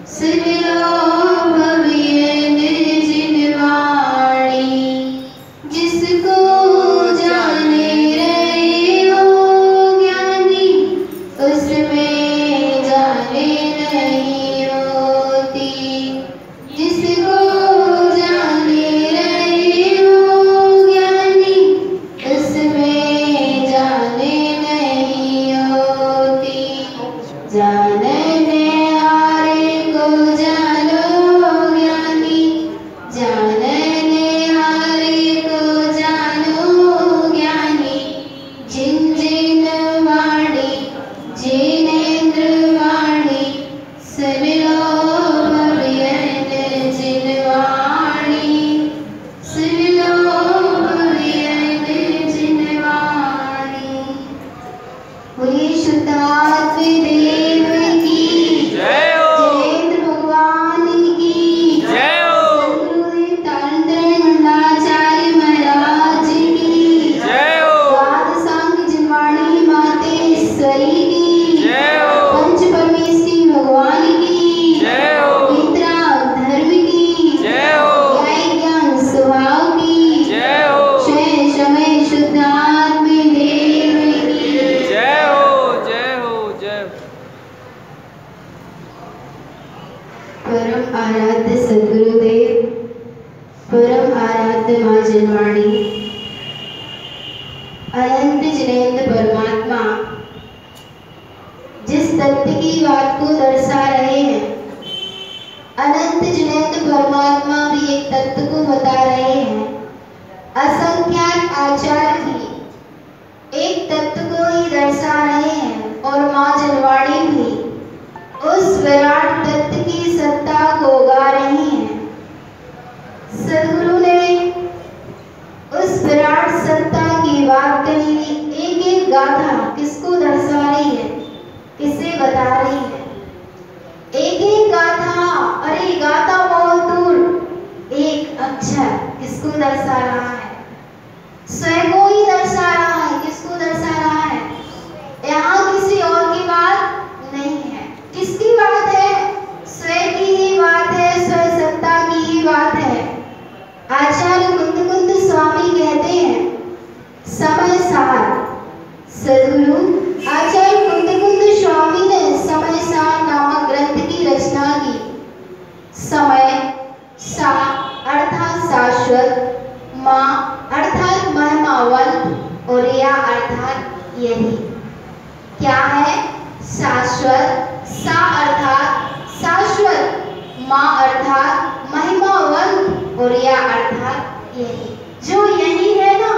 सुन लो भवियन जिनवाणी, जिसको जाने रहे हो ज्ञानी, उसमें जाने नहीं होती। जिसको जाने रहे हो ज्ञानी, उसमें जाने नहीं होती। जानने हारे को जानो ज्ञानी, जानने हारे को जानो ज्ञानी। जिन जिन वाणी जिनेंद्र वाणी, सुन लो भवियन जिनवाणी, सुन लो भवियन जिनवाणी। बोलिए शुद्धात्म देव की जय हो। जयेंद्र भगवान की जय हो। सद्गुरुदेव तारतर्य मंडलाचार्य महाराज की जय हो। द्वादशांग जिनवाणी मातेश्वरी की जय हो। पंच परमेश्वरी भगवान की जय हो। मित्रा धर्म की जय हो। न्याय ज्ञान स्वभाव की जय हो। क्षय समय शुद्धात्म देव की जय हो। जय हो। जय हो। परम आराध्य सद्गुरुदेव, परम आराध्य माँ जिनवाणी, अनंत जिनेंद्र परमात्मा जिस तत्व की बात को दर्शा रहे हैं, अनंत जिनेंद्र परमात्मा भी एक तत्व को बता रहे हैं। असंख्यात आचार भी एक तत्व को ही दर्शा रहे हैं और माँ जिनवाणी भी उस विराट तत्व की सत्ता को गा रही हैं। सद्गुरु ने उस विराट सत्ता की बात कही, एक एक गाथा किसको दर्शा रही है, किसे बता रही है। एक एक गाथा, अरे गाथा बहुत दूर, एक अक्षर किसको दर्शा रहा है, स्वयं को ही दर्शा रहा है। किसको दर्शा रहा है? यहाँ किसी और की बात नहीं है। किसकी बात है? स्वयं की ही बात है, स्वयं सत्ता की ही बात है। आचार्य कुंद स्वामी कहते हैं समय सार, सद्गुरु आचार्य कुंद स्वामी ने समय सार नामक ग्रंथ की रचना की। समय सा अर्थात शाश्वत, माँ अर्थात महिमावंत और या अर्थात यही। क्या है? शाश्वत, सा अर्थात शाश्वत, माँ अर्थात महिमावंत और या अर्थात यही। जो यही है ना,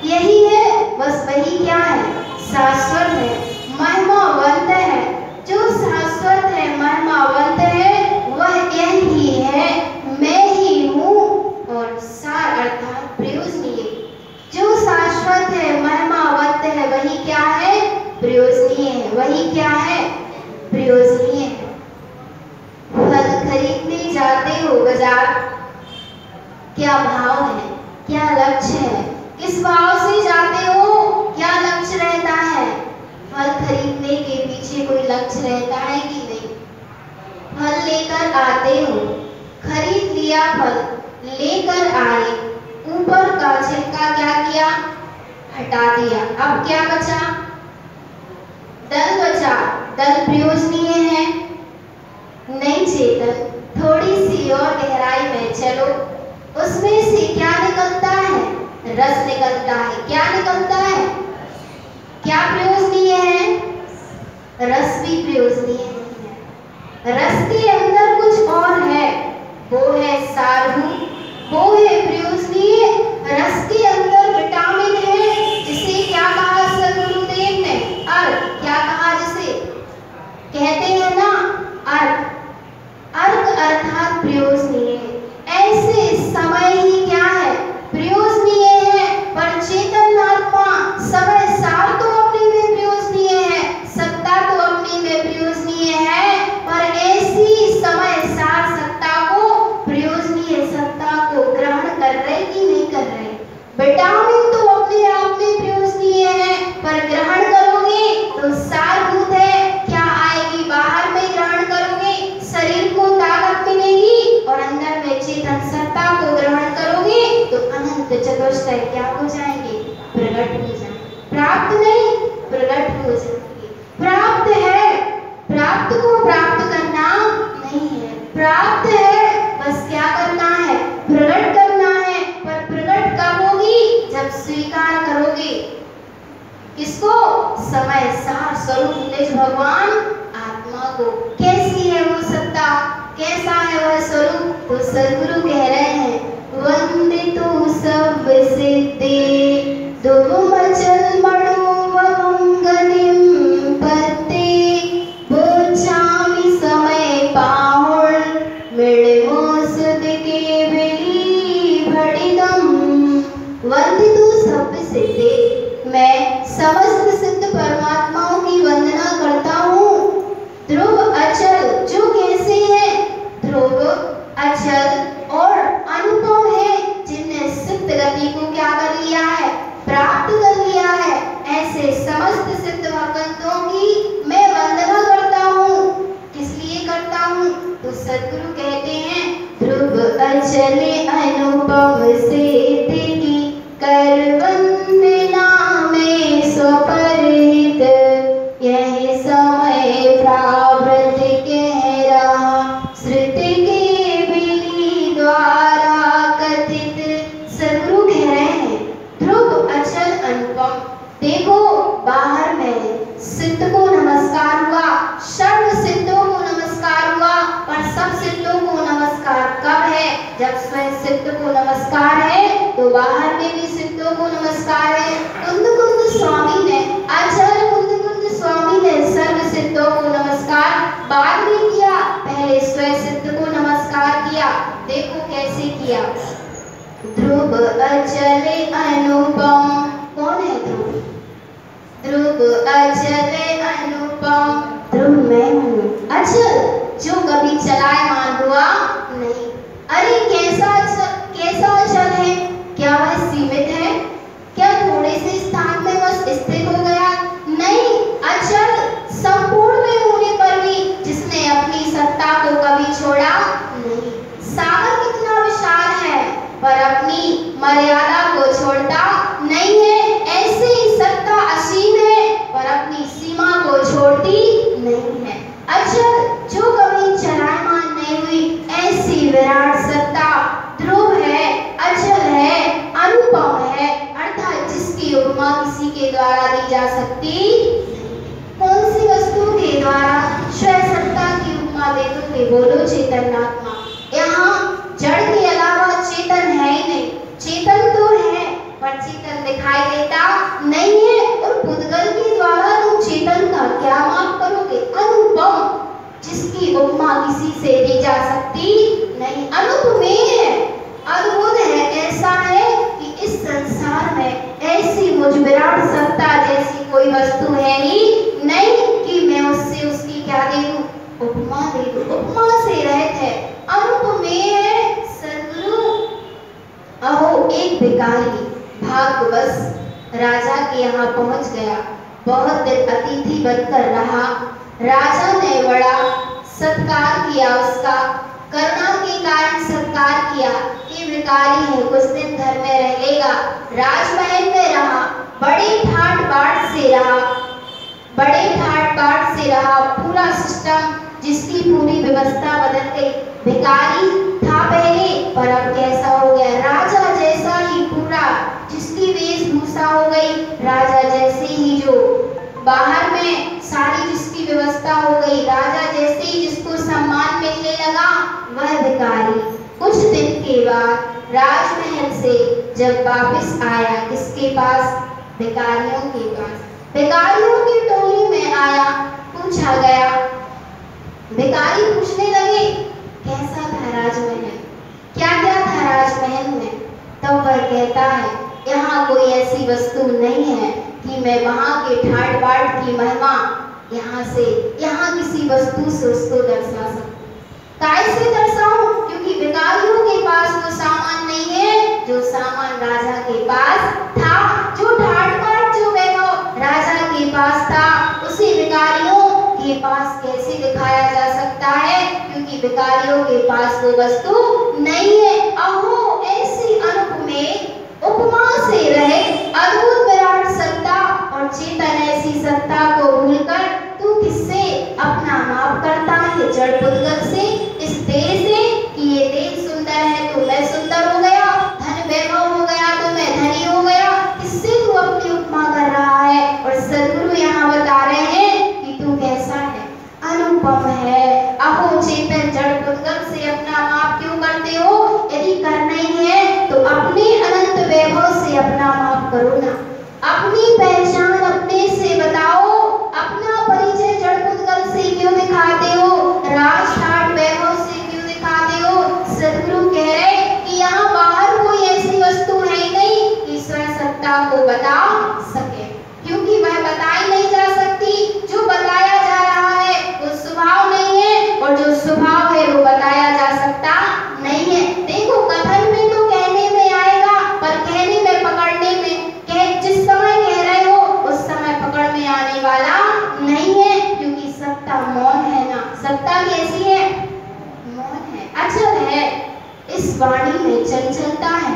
यही है, बस वही क्या है? शाश्वत है, महिमावंत है। जो शाश्वत है, महिमावंत है, वह यही है, मैं ही हूँ। और सार अर्थात प्रयोजनीय। जो शाश्वत है, महिमावंत है, वही क्या है? प्रयोजनीय है। वही क्या है? प्रयोजनीय है। फल खरीदने जाते हो बाजार, क्या भाव है, क्या लक्ष्य है, किस भाव से जाते हो, क्या लक्ष्य रहता है? फल खरीदने के पीछे कोई लक्ष्य रहता है कि नहीं? फल लेकर आते हो, खरीद लिया फल, लेकर आए, ऊपर का छिलका क्या किया? हटा दिया। अब क्या बचा? दल बचा। दल प्रयोजनीय है? नहीं चेतन, थोड़ी सी और गहराई में चलो, उसमें से क्या निकलता है? रस निकलता है। क्या निकलता है? क्या प्रयोजनीय है? रस भी प्रयोजनीय है। रस के अंदर कुछ और है, वो है सारभूत, वो है प्रयोजनीय। रस के अंदर विटामिन है, जिसे क्या कहा सद्गुरुदेव ने? अर्क। क्या कहा जिसे? कहते हैं ना अर्क। अर्क अर्थात प्रयोजनीय। ऐसे समय ही क्या है? प्रयोजनीय है। पर चेतन आत्मा समय सार तो अपने में प्रयोजनीय है, सत्ता तो अपने में प्रयोजनीय है, पर ऐसी समय सार सत्ता को प्रयोजनीय दुष्ट है क्या हो जाएंगे? प्रकट हो जाएंगे। प्राप्त नहीं, प्रकट हो जाएंगे। प्राप्त है, प्राप्त को प्राप्त करना नहीं है। प्राप्त है, बस क्या करना है? प्रकट करना है। पर प्रकट कब होगी? जब स्वीकार करोगे किसको? समय सार स्वरूप निज भगवान आत्मा को। कैसी है वो सत्ता, कैसा है वह स्वरूप? तो सदगुरु कह रहे हैं, वंदितु सब सिद्धि दुर्गम अचल मणोवहं गतिं पत्ते बोचामि समय पाहुल मिड़मोस दिके बिली भड़िदम। वंदितु सब सिद्धि, मैं समस्त सिद्ध परमात्माओं की वंदना करता हूँ। ध्रुव अचल, जो कैसे है? ध्रुव अचल और अनुपम है, जिनने सिद्ध गति को क्या कर लिया है? प्राप्त कर लिया है। ऐसे समस्त सिद्ध भगवंतों की मैं वंदना करता हूँ। किस लिए करता हूँ? तो सद्गुरु कहते हैं, ध्रुव अचले अनुपम सिद्धि कर वंदना में स्वपरिहित, यही समय प्रावृत कह रहा श्रुति के बिली द्वारा कथित। सद्गुरु कह रहे हैं, ध्रुव अचल अनुपम। देखो बाहर में सिद्ध को नमस्कार हुआ, सर्व सिद्धों को नमस्कार हुआ, पर सब सिद्धों को नमस्कार कब है? जब स्वयं सिद्ध को नमस्कार है तो बाहर में भी सिद्धों को नमस्कार है। कुंद कुंद स्वामी ने, अचल कुंद कुंद स्वामी ने सर्व सिद्धों को नमस्कार बाद में किया, पहले स्वयं सिद्ध को नमस्कार किया। देखो कैसे किया। ध्रुव अचले अनुपम, कौन है ध्रुव? ध्रुव अचले अनुपम, ध्रुव मैं हूँ। अचल, जो कभी चलायमान हुआ नहीं। अरे कैसा अचल है? क्या वह सीमित है? क्या थोड़े से स्थान में बस स्थिर हो गया? नहीं, अचल संपूर्ण में होने पर भी जिसने अपनी सत्ता को कभी छोड़ा नहीं। सागर कितना विशाल है पर अपनी मर्यादा को छोड़ता नहीं है। ऐसे ही सत्ता असीम है पर अपनी सीमा को छोड़ती नहीं है। अचल, जो कभी चलायमान नहीं हुई, ऐसी विराट सत्ता ध्रुव है, अचल है, अनुपम है, अर्थात जिसकी उपमा किसी के द्वारा दी जा सकती नहीं। कौन सी वस्तु के द्वारा स्वयं सत्ता की उपमा दे दोगे? बोलो चेतनात्मा। यहाँ जड़ के अलावा चेतन है ही नहीं। चेतन तो है पर चेतन दिखाई देता नहीं है, और पुद्गल के द्वारा तुम चेतन का क्या माप करोगे? अनुपम, जिसकी उपमा किसी से दी जा सकती नहीं। अनुपमेय है, अद्भुत है, ऐसा है कि इस संसार में ऐसी मुझ विराट सत्ता जैसी कोई वस्तु है ही नहीं कि मैं उससे उसकी क्या दे दूं? उपमा दे दूं। उपमा से रहित है, अनुपमेय है सद्गुरु। अहो एक भिखारी भाग्यवश राजा के यहाँ पहुंच गया। बहुत दिन अतिथि बनकर रहा। राजा ने बड़ा सत्कार किया, उसका करुणा के कारण सत्कार किया। ये भिखारी है, कुछ दिन घर में रह लेगा। राजमहल में रहा, बड़े ठाट बाट से रहा, बड़े ठाट बाट से रहा। पूरा सिस्टम, जिसकी पूरी व्यवस्था बदल गई। भिखारी था पहले, पर अब कैसा हो गया? राजा जैसा ही पूरा, जिसकी वेशभूषा हो गई राजा जैसे ही, जो बाहर में सारी जिसकी व्यवस्था हो गई राजा जैसे ही, जिसको सम्मान मिलने लगा, वह भिखारी कुछ दिन के बाद राजमहल से जब वापस आया, किसके पास? भिखारियों के पास। भिखारियों की टोली में आया, पूछा गया। भिखारी पूछने लगे, कैसा था राजमहल? क्या क्या था राजमहल में? तब वह कहता है, यहाँ कोई ऐसी वस्तु नहीं है कि मैं वहाँ के ठाट बाट की महिमा यहाँ किसी वस्तु से उसको दर्शा सकूं। कैसे दर्शाऊं? क्योंकि भिखारियों के पास वो सामान नहीं है जो सामान राजा के पास था। जो ठाट बाट, जो वैभव राजा के पास था, उसे भिखारियों के पास कैसे दिखाया जा सकता है? क्योंकि भिखारियों के पास वो वस्तु नहीं है। अहो ऐसी अनुपमेय उपमा से रहे अद्भुत विराट सत्ता और चेतन ऐसी सत्ता को भूलकर तू किससे अपना माप करता है? जड़ पुद्गल से, इस देह से कि ये देह सुंदर है तो मैं सुंदर हो गया, धन वैभव हो गया तो मैं धनी हो गया, किससे तू अपनी उपमा कर रहा है? और सदगुरु यहाँ बता रहे हैं कि तू कैसा है, अनुपम है। अहो चेतन जड़ पुद्गल से अपना माप क्यों करते हो? यदि करना ही है तो अपने अनंत वैभव से अपना माप करो ना। अपनी पहचान अपने से बताओ, अपना परिचय जड़ पुद्गल से क्यों दिखाते हो? राजठाट वैभव से क्यों दिखाते हो? सदगुरु कह रहे कि यहाँ बाहर कोई ऐसी वस्तु है ही नहीं कि स्वयं सत्ता को बता सके, क्योंकि वह बताई नहीं जा सकती। जो बताया जा रहा है वो स्वभाव नहीं है और जो स्वभाव है वो बताया जा सकता नहीं है। देखो कथन में तो कहने में आएगा, पर कहने में पकड़ने में जिस समय कह रहे हो उस समय पकड़ में आने वाला नहीं है, क्योंकि सत्ता मौन है ना। सत्ता कैसी है? मौन है, अचल है। इस वाणी में चंचलता है,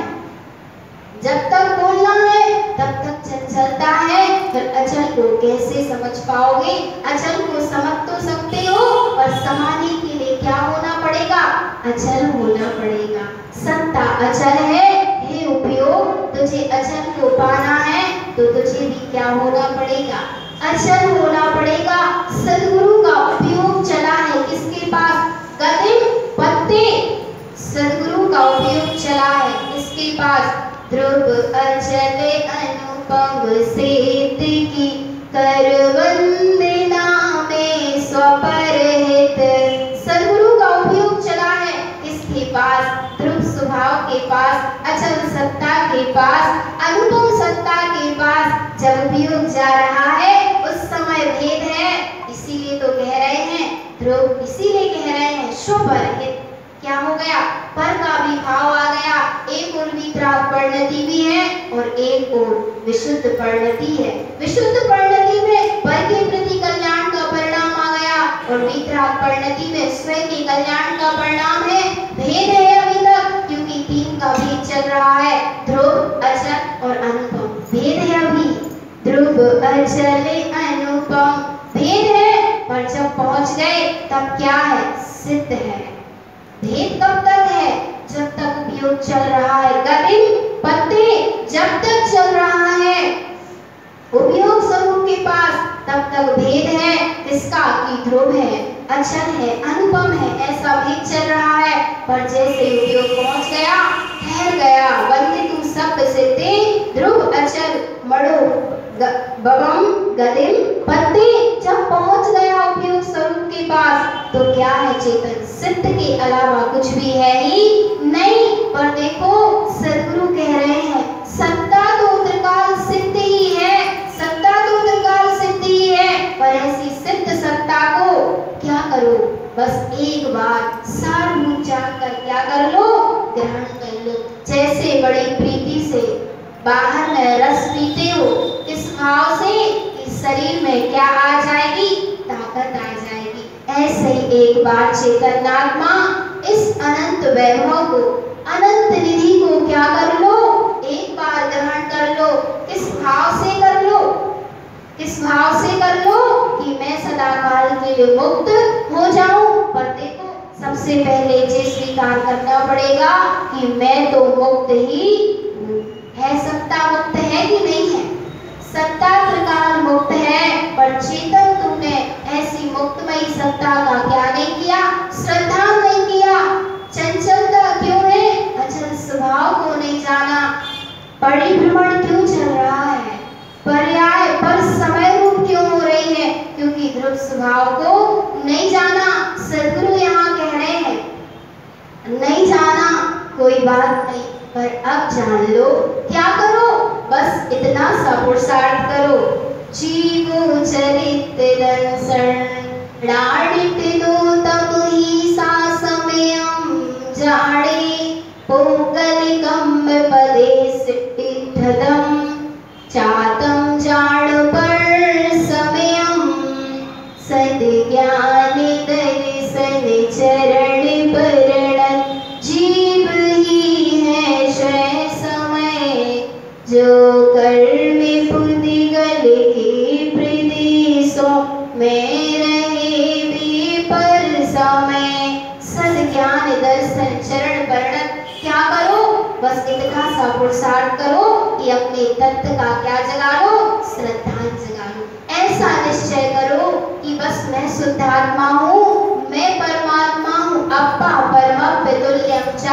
जब तक बोलना है तब तक चंचलता है, फिर अचल को कैसे समझ पाओगे? अचल को समझ तो सकते हो, और समाने के लिए क्या होना पड़ेगा? अचल होना पड़ेगा। सत्ता अचल है, हे उपयोग, तुझे अचल को पाना है तो तुझे भी क्या होना पड़ेगा? अचल होना पड़ेगा। सदगुरु का उपयोग चला है किसके पास? गदिम पत्ते। सदगुरु का उपयोग चला है किसके पास? ध्रुव अचल अनुपम सेत की कर वंदना में स्वपरहित। सदगुरु का उपयोग चला है किसके पास? ध्रुव स्वभाव के पास, अचल सत्ता के पास, अनुपम सत्ता के पास। जब उपयोग जा रहा है उस समय भेद है, इसीलिए तो कह रहे हैं ध्रुव, इसीलिए कह रहे हैं स्वपरहित। क्या हो गया? पर का भी भाव आ गया। एक और वितराग परिणति भी है और एक और विशुद्ध परिणति है। विशुद्ध परिणति में पर के प्रति कल्याण का परिणाम आ गया और वितराग परिणति में स्वयं के कल्याण का परिणाम है। भेद है अभी तक, क्योंकि तीन का भेद चल रहा है, ध्रुव अचल और अनुपम। भेद है अभी, ध्रुव अचल अनुपम भेद है, पर जब पहुंच गए तब क्या है? सिद्ध है। भेद कब तक है? जब तक उपयोग चल रहा है। गदिम पत्ते जब तक चल रहा है उपयोग स्वरूप के पास, तब तक भेद है। इसका कि ध्रुव है, अचल है, अनुपम है, ऐसा भेद चल रहा है। पर जैसे उपयोग पहुंच गया, ठहर गया, वंदे तू सब सिद्धे ध्रुव अचल मड़ो बबम गदिम पत्ते, जब पहुंच गया उपयोग स्वरूप के पास तो क्या है? चेतन सिद्ध के अलावा कुछ भी है ही नहीं। पर देखो सदगुरु कह रहे हैं सत्ता तो त्रिकाल सिद्ध ही है, सत्ता तो त्रिकाल सिद्ध ही है, पर ऐसी सिद्ध सत्ता को क्या करो? बस एक बार सारभूत जानकर क्या कर लो? ग्रहण कर लो। जैसे बड़ी प्रीति से बाहर में रस पीते हो, इस भाव से इस शरीर में क्या आ जाएगी? ताकत आ जाएगी। ऐसे ही एक बार चेतन आत्मा इस अनंत वैभव को, अनंत निधि को क्या कर लो? एक बार ग्रहण कर लो। किस भाव से कर लो? किस भाव से कर लो? कि मैं सदा काल के लिए मुक्त हो जाऊं। पर देखो सबसे पहले ये स्वीकार करना पड़ेगा कि मैं तो मुक्त ही हूं। है सत्ता मुक्त है कि नहीं है? सत्ता त्रिकाल मुक्त है, पर चेतन तुमने ऐसी मुक्तमयी सत्ता का क्या नहीं किया? श्रद्धा नहीं किया। चंचलता क्यों है? अचल स्वभाव को नहीं जाना। परिभ्रमण क्यों चल रहा है? पर्याय पर समय रूप क्यों हो रही है? क्योंकि ध्रुव स्वभाव को नहीं जाना। सदगुरु यहाँ कह रहे हैं नहीं जाना कोई बात नहीं, पर अब जान लो। क्या करो? बस इतना सा पुरुषार्थ करो। जीवो चरित दंसण लाडित दो तब ही सा समयम जाड़े पोकल कम पदे सिद्धदम चातम जाड़ पर समयम सद ज्ञान दर्शन चरण परण जीव ही है स्वयं समय दर्शन चरण वर्णन क्या करो, बस इतना सा पुरुषार्थ करो कि अपने तत्व का क्या जगा लो, श्रद्धा जगा लो। ऐसा निश्चय करो कि बस मैं शुद्धात्मा हूँ, मैं परमात्मा हूँ। अप्पा परमं तुल्यं च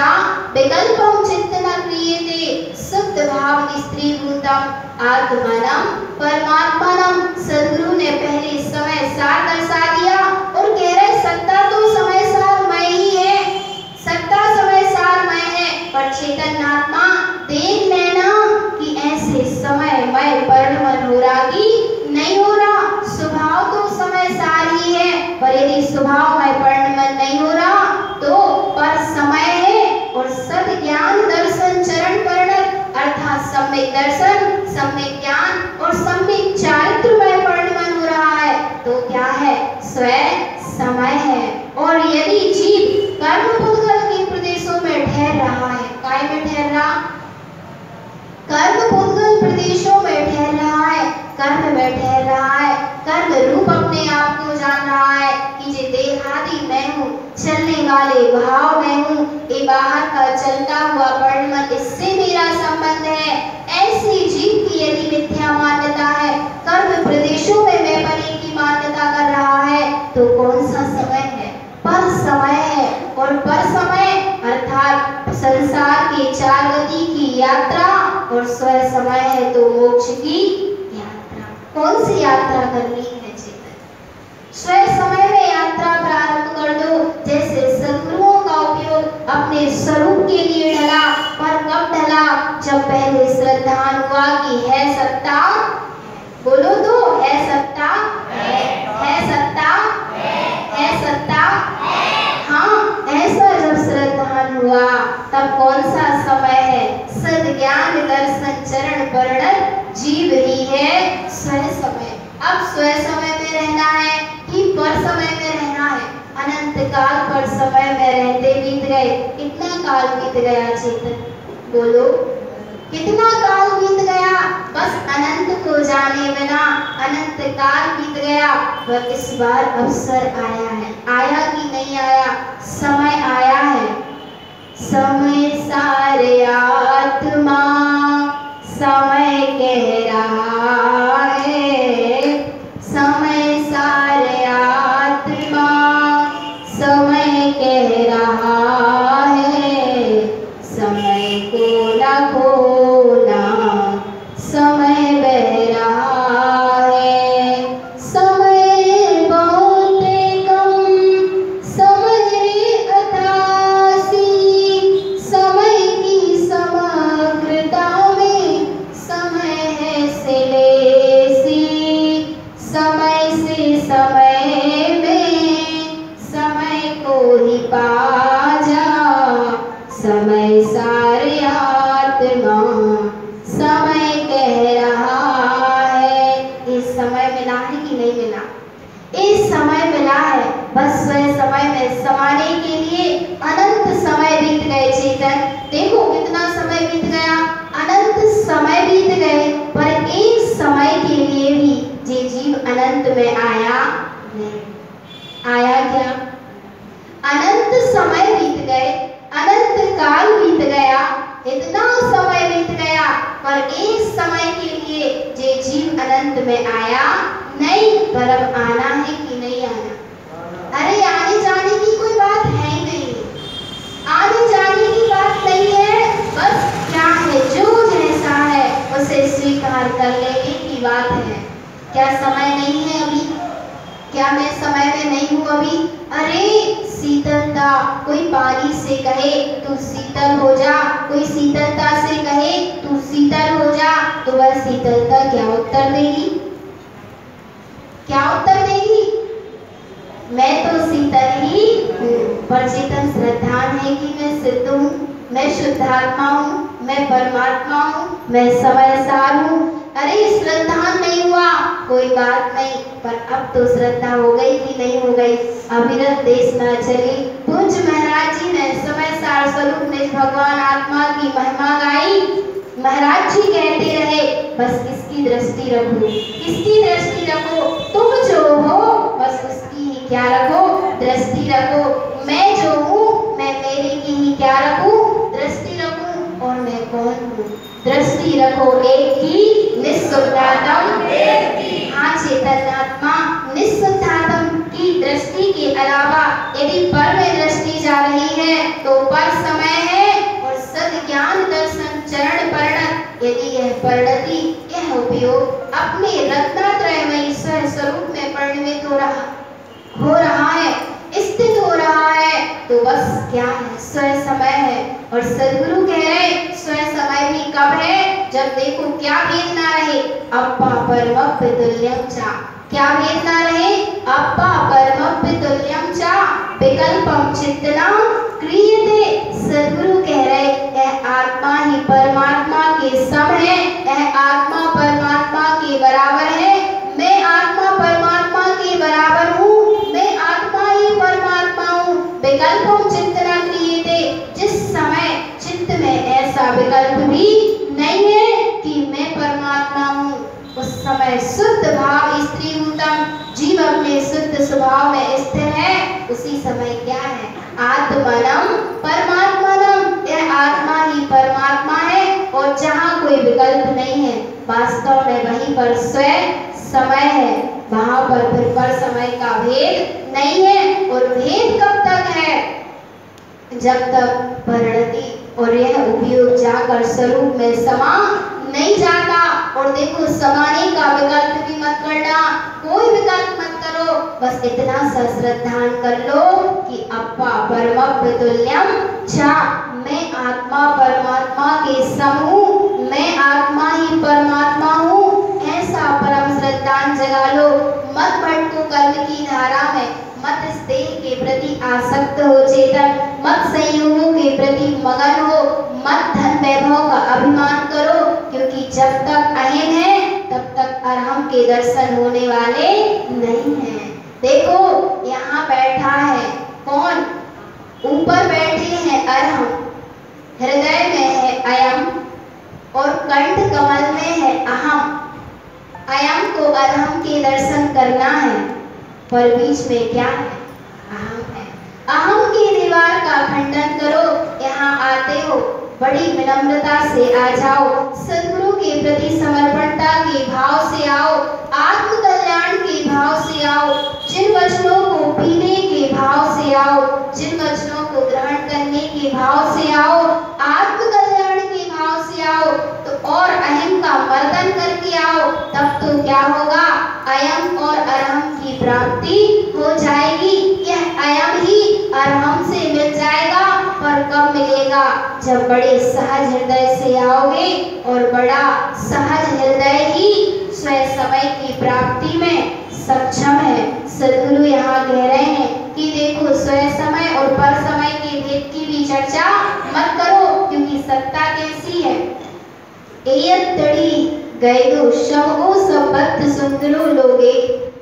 विकल्पं चित्त न क्रियते शुद्ध भाव स्त्रीभूतम आत्मानं परमात्मानं। सदगुरु ने पहले समय सार दर्शा दिया और कह रहे सत्ता तो समय सार मैं ही है, सत्ता समय सार मैं है, पर चेतन आत्मा देख लेना कि ऐसे समय मैं पर्ण मनोरागी नहीं हो रहा। स्वभाव तो समय सार ही है, पर यदि स्वभाव में पर्ण मन नहीं हो रहा तो पर समय है। और सद ज्ञान दर्शन चरण वर्णन अर्थात सम्यक दर्शन, सम्यक ज्ञान और सम्यक चारित्र में पर्ण मन हो रहा है तो क्या है, स्वयं समय है। और यदि जीव कर्म पुद्गल के प्रदेशों में ठहर रहा है, काय में ठहर रहा, कर्म पुद्गल प्रदेशों में ठहर रहा है, कर्म में ठहर रहा है, कर्म रूप अपने आप को जान रहा है कि ये देहादि मैं हूँ, चलने वाले भाव मैं हूँ, ये बाहर का चलता हुआ पर्ण मन इससे मेरा संबंध है। ऐसी जीव की यदि मिथ्या मान्यता है, कर्म प्रदेशों में मैं बने की मान्यता कर रहा है तो कौन सा समय है, पर समय है। और पर समय अर्थात संसार के चार गति की यात्रा और स्व समय है तो मोक्ष की यात्रा। कौन सी यात्रा करनी है चेतन, स्व समय में यात्रा प्रारंभ कर दो। जैसे सदगुरुओं का उपयोग अपने स्वरूप के लिए ढला, पर कब ढला, जब पहले श्रद्धा हुआ कि है सत्ता, बोलो तो है सत्ता, है सत्ता, है सत्ता। हाँ, ऐसा जब श्रद्धा हुआ तब कौन सा समय है, सद ज्ञान दर्शन चरण वर्णन जीव ही है स्वयं समय। अब स्वयं समय में रहना है कि पर समय में रहना है, अनंत काल पर समय में रहते बीत गए। कितना काल बीत गया चेतन, बोलो कितना काल बीत गया, बस अनंत को जाने बिना अनंत काल बीत गया। पर इस बार अवसर आया है, आया कि नहीं आया, समय आया है। समय सारे आत्मा समय कह रहा है, समय सारे आत्मा समय कह रहा है, समय को न खोना समय बह रहा है, समय बहुत कम समय अतासी, समय की समग्रता में समय है सिलेसी, समय से समय में समय को ही पा जा, समय सारे आत्मा समय कह रहा है। इस समय मिला है कि नहीं मिला, इस समय मिला है, बस स्वयं समय में समाने के लिए अनंत समय बीत गए चेतन। देखो कितना समय बीत गया, अनंत समय बीत गए, पर एक समय के लिए भी जे जीव अनंत में आया नहीं। आया क्या, अनंत समय बीत गए, अनंत काल बीत गया, इतना समय बीत गया, पर एक समय के लिए जे जीव अनंत में आया नहीं। पर अब आना है कि नहीं आना, अरे आने जाने की कोई बात है ही नहीं, आने जाने की बात नहीं है, बस क्या है जो जैसा है उसे स्वीकार कर लेने की बात है। क्या समय नहीं है अभी, क्या मैं समय में नहीं हूँ अभी, अरे शीतलता, कोई पानी से कहे तू शीतल हो जा, कोई शीतलता से कहे तू शीतल हो जा, तो वह शीतलता क्या उत्तर देगी, क्या उत्तर देगी, मैं तो शीतल ही हूँ। पर चेतन श्रद्धान है कि मैं सिद्ध हूँ, मैं शुद्धात्मा हूँ, मैं परमात्मा हूँ, मैं समय सार हूँ। अरे श्रद्धा नहीं हुआ कोई बात नहीं, पर अब तो श्रद्धा हो गई कि नहीं हो गई, अविरत देश न चली। पूज्य महाराज जी ने समय सार स्वरूप निज भगवान आत्मा की महिमा गाई। महाराज जी कहते रहे बस किसकी दृष्टि रखो, किसकी दृष्टि रखो, तुम जो हो बस उसकी ही क्या रखो, दृष्टि रखो। मैं जो हूँ मैं मेरे की ही दृष्टि रखो एक ही निःशुद्धात्म हाँ चैतन्यात्मा निःशुद्धात्म की दृष्टि के अलावा यदि पर में दृष्टि जा रही है तो पर समय है और सद ज्ञान दर्शन चरण परिणत यदि यह परिणति यह उपयोग अपने रत्नात्रय में ईश्वर स्वरूप में परिणमित हो रहा है स्थित हो रहा है तो बस क्या है स्वयं समय है। और सदगुरु कह रहे स्वयं समय भी कब है जब देखो क्या भेद ना रहे अप्पा परमप्य तुल्यम चा क्या भेद ना रहे अप्पा परमप्य तुल्यम चा विकल्पम चित्तना क्रियते। सदगुरु कह रहे यह आत्मा ही परमात्मा के सम है यह आत्मा परमात्मा के बराबर है मैं आत्मा परमात्मा के बराबर हूँ मैं आत्मा ही परमात्मा हूँ। विकल्पों चिंतना क्रियते जिस समय चित्त में ऐसा विकल्प भी नहीं है कि मैं परमात्मा हूँ उस समय शुद्ध भाव स्त्रीभूतम जीव अपने शुद्ध स्वभाव में स्थिर है उसी समय क्या है आत्मनम परमात्मनम यह आत्मा ही परमात्मा है और जहाँ कोई विकल्प नहीं है वास्तव में वहीं पर स्वयं समय है वहां पर फिर पर समय का भेद नहीं है। और भेद कब तक है जब तक परिणति और यह उपयोग जाकर स्वरूप में समा नहीं जाता। और देखो समाने का विकल्प भी मत करना कोई विकल्प मत करो बस इतना सा श्रद्धान कर लो कि अप्पा परमप्य तुल्यम चा मैं आत्मा परमात्मा के सम हूँ मैं आत्मा ही परमात्मा हूँ ऐसा परम श्रद्धान जगा लो। मत भटको कर्म की धारा में मत इस देह के प्रति आसक्त हो चेतन मत संयोगों के प्रति मगन हो मत धन वैभव का अभिमान करो क्योंकि जब तक अहम है तब तक अरहम के दर्शन होने वाले नहीं हैं। देखो यहाँ बैठा है कौन ऊपर बैठे हैं अरहम हृदय में है अयम और कंठ कमल में है अहम अयम को अरहम के दर्शन करना है पर बीच में क्या है अहम है। अहम की दीवार का खंडन करो यहाँ आते हो बड़ी विनम्रता से आ जाओ सदगुरु के प्रति समर्पणता के भाव से आओ आत्म कल्याण के भाव से आओ जिन वचनों को पीने के भाव से आओ जिन वचनों को ग्रहण करने के भाव से आओ आत्म कल्याण के भाव से आओ तो और अहम का मर्दन करके आओ तब तो क्या होगा अयम और अरहम की प्राप्ति हो जाएगी। यह अयम ही अरहम से मिल जाएगा पर कब मिलेगा जब बड़े सहज हृदय से आओगे और बड़ा सहज हृदय ही स्वयं समय की प्राप्ति में सक्षम है। सदगुरु यहाँ कह रहे हैं कि देखो स्वयं समय और पर समय के भेद की भी चर्चा मत करो क्योंकि सत्ता कैसी है एयत तड़ी गए दो शवो सबत सुंदरो लोगे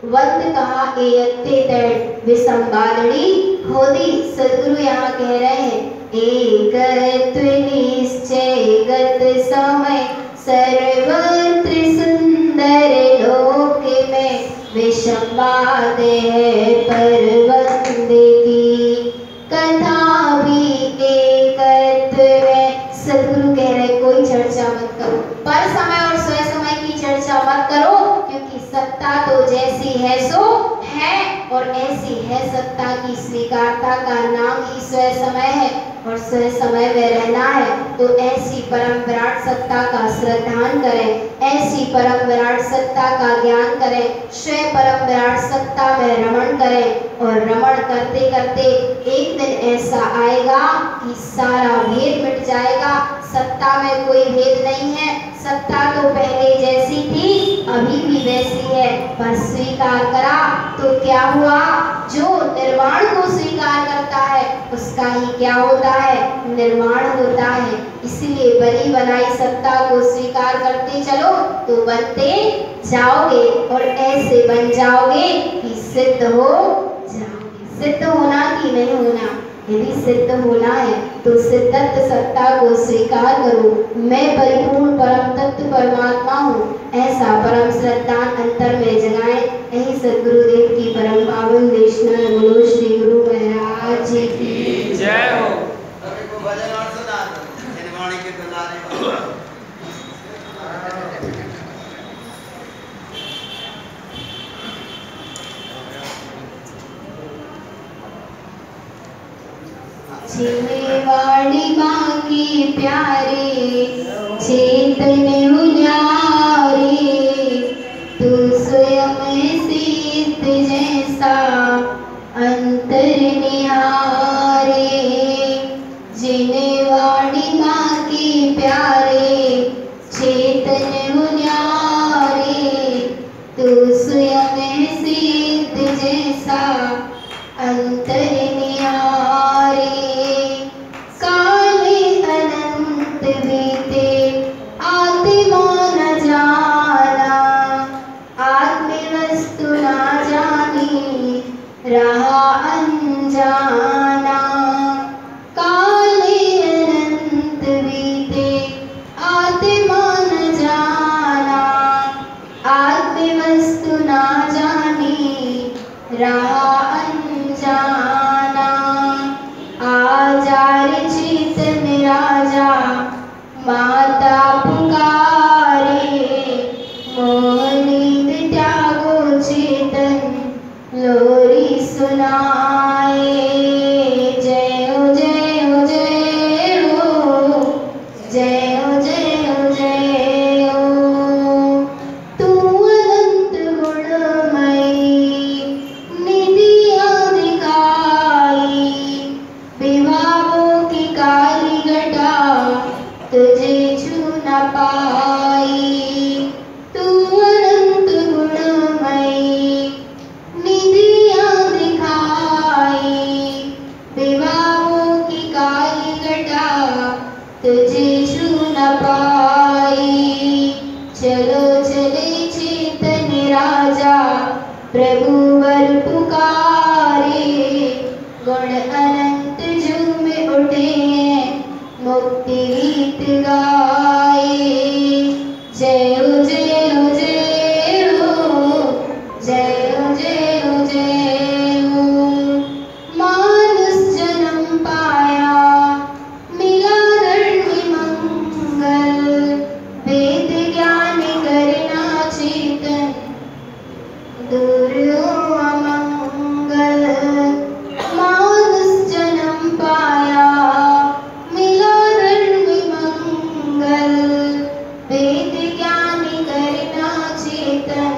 वंद कहा एयते तड़ विसंबादड़ी होदी। सदगुरु यहाँ कह रहे हैं एकत्व निश्चयगत समय सर्वत्र सुंदर लोक में विषंबाद है परवंदे की कथा भी एकत्व है। सदगुरु कह रहे कोई चर्चा मत करो पर समय और स्वयं समय की चर्चा मत करो क्योंकि सत्ता तो जैसी है सो है और ऐसी है सत्ता की स्वीकारता का नाम ही स्वयं समय है और स्वयं समय में रहना है तो ऐसी परम विराट सत्ता का श्रद्धान करें ऐसी परम विराट सत्ता का ज्ञान करें स्वयं परम विराट सत्ता में रमण करें और रमण करते करते एक दिन ऐसा आएगा कि सारा भेद मिट जाएगा। सत्ता में कोई भेद नहीं है सत्ता तो पहले जैसी थी अभी भी वैसी है पर स्वीकार करा तो क्या हुआ जो निर्वाण को स्वीकार करता है उसका ही क्या होता है निर्माण होता है। इसलिए बनी बनाई सत्ता को स्वीकार करते चलो तो बनते जाओगे और ऐसे बन जाओगे कि सिद्ध हो जाओगे। सिद्ध होना कि नहीं होना यदि सिद्ध होना है तो सिद्धत्व सत्ता को स्वीकार करो मैं परिपूर्ण परम तत्व परमात्मा हूँ ऐसा परम श्रद्धान अंतर में जगाए। यही सद्गुरुदेव की परम पावन देशना बोलो श्री गुरु महाराज जी की जय हो। भजन और सुना निर्वाणी के छिमेवाड़ी माँ के प्यारे चैतन्य उन्यारे, तू स्वयं सिद्ध जैसा अंतर निहारे। जिनेवाड़ी माँ के प्यारे चैतन्य उन्यारे, तू स्वयं सिद्ध जैसा अंतर निहारे। काले अनंत बीते आत्मा न जाना, आत्मवस्तु न जानी रहा अनजाना। काले अनंत बीते आत्मा न जाना, आत्मवस्तु न जानी रहा अनजाना। आजा रे चेतन राजा माता पुकारे, मोह नींद त्यागो चेतन लोरी सुनाए। जय हो जय हो जय हो, जय हो जय हो जय हो। तू अनंत गुणमयी निधियाँ दिखाई, विभागों की काली घटा तुझे छू न पाई। तू अनंत गुणमयी निधियाँ दिखाई, विभागों की काली घटा तुझे छू न पाई। चलो चले चैतन्य राजा प्रभु वर पुकारे, गुण अनंत झूम उठे मुक्ति गीत गाए। जय हो जय हो जय हो, जय हो जय हो जय हो। मानुष जन्म पाया मिला धर्म मंगल, वेद ज्ञान करना चेतन दूर हो अमंगल। मानुष जन्म पाया मिला धर्म मंगल, वेद ज्ञान करना चेतन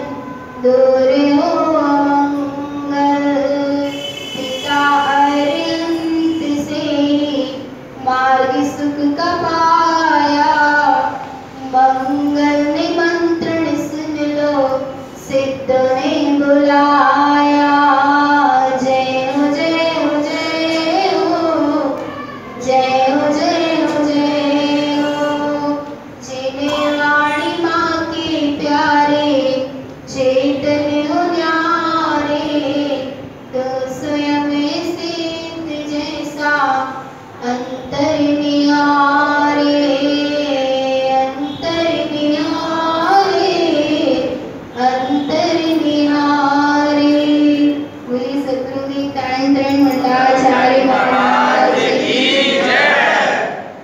दूर हो अमंगल। पिता अरिहंत से मार्ग सुख का पाया, मंगल निमंत्रण सुन लो सिद्ध ने बुलाया। जय हो जय हो जय हो, जय हो जय हो जय हो। जिनेवाड़ी माँ के प्यारे चैतन्य उन्यारे, तो स्वयं सिद्ध जैसा अंतर